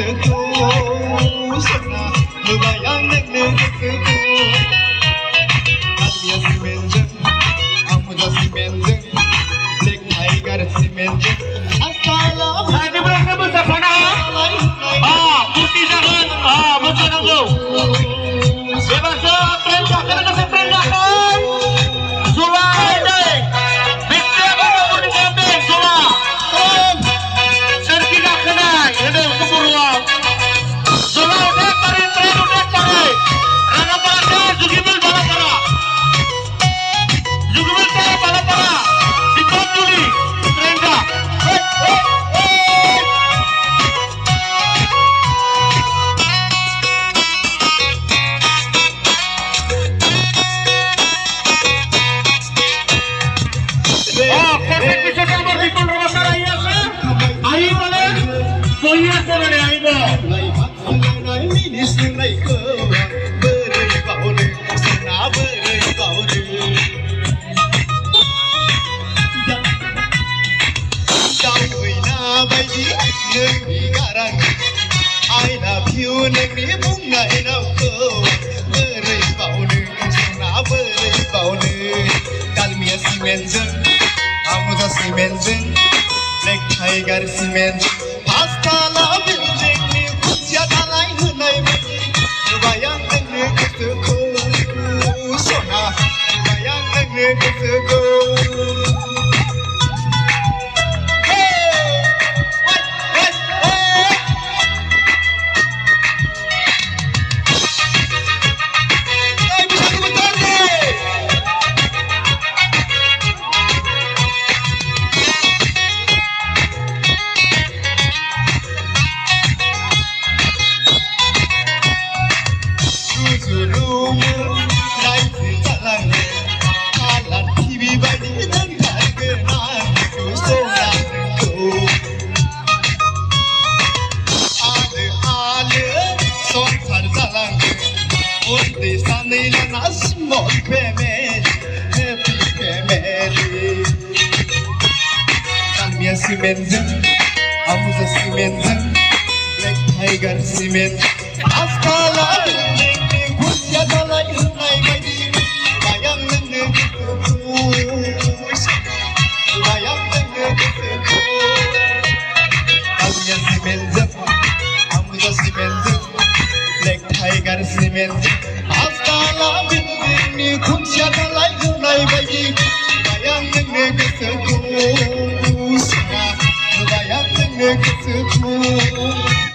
गोसोखौ सोरना होबाय आं नोंनो गोसोखौ गामिया सिमेन्टजों आं मोजां सिमेन्टजों ब्लेक टाइगार सिमेन्टजों आसलाम Berarti मोसाफाना putih jangan mosaनांगौ बेबासो ट्रेन गाखोनो गोसो ट्रेन गाखोन जुला नै बेसेबा मुनि गाबदों जुला सोरखि गाखोनाय होनो गुबुरुआव जुला उदेक पारि ट्रेन उदेक पारि राङापारा जुगिबिल बालापारा जुगिबिल बालापारा बिक्रम जुलि ट्रेन गा perfect bisa gambar di pun rumah saya iya sah ayo boleh soalnya saya ada ayo Lai minis nai ko berai baune sana berai baune Jauh na bayi nengi garang I love you nengi bunga inau ko berai baune sana berai baune kalmia simenjen amuza simenjen black tiger simenjen pasta la building ni kucia dalai hunai bayang nengi gosoku sona bayang nengi gosoku Small family, happy family. Kalmia simenjen, amuza simenjen, black tiger cement. Askala nengi kucia dalai hunai bayi, bayang nengi gosoku, bayang nengi gosoku. Kalmia simenjen, amuza simenjen, black tiger cement. Askala nengi kucia dalai hunai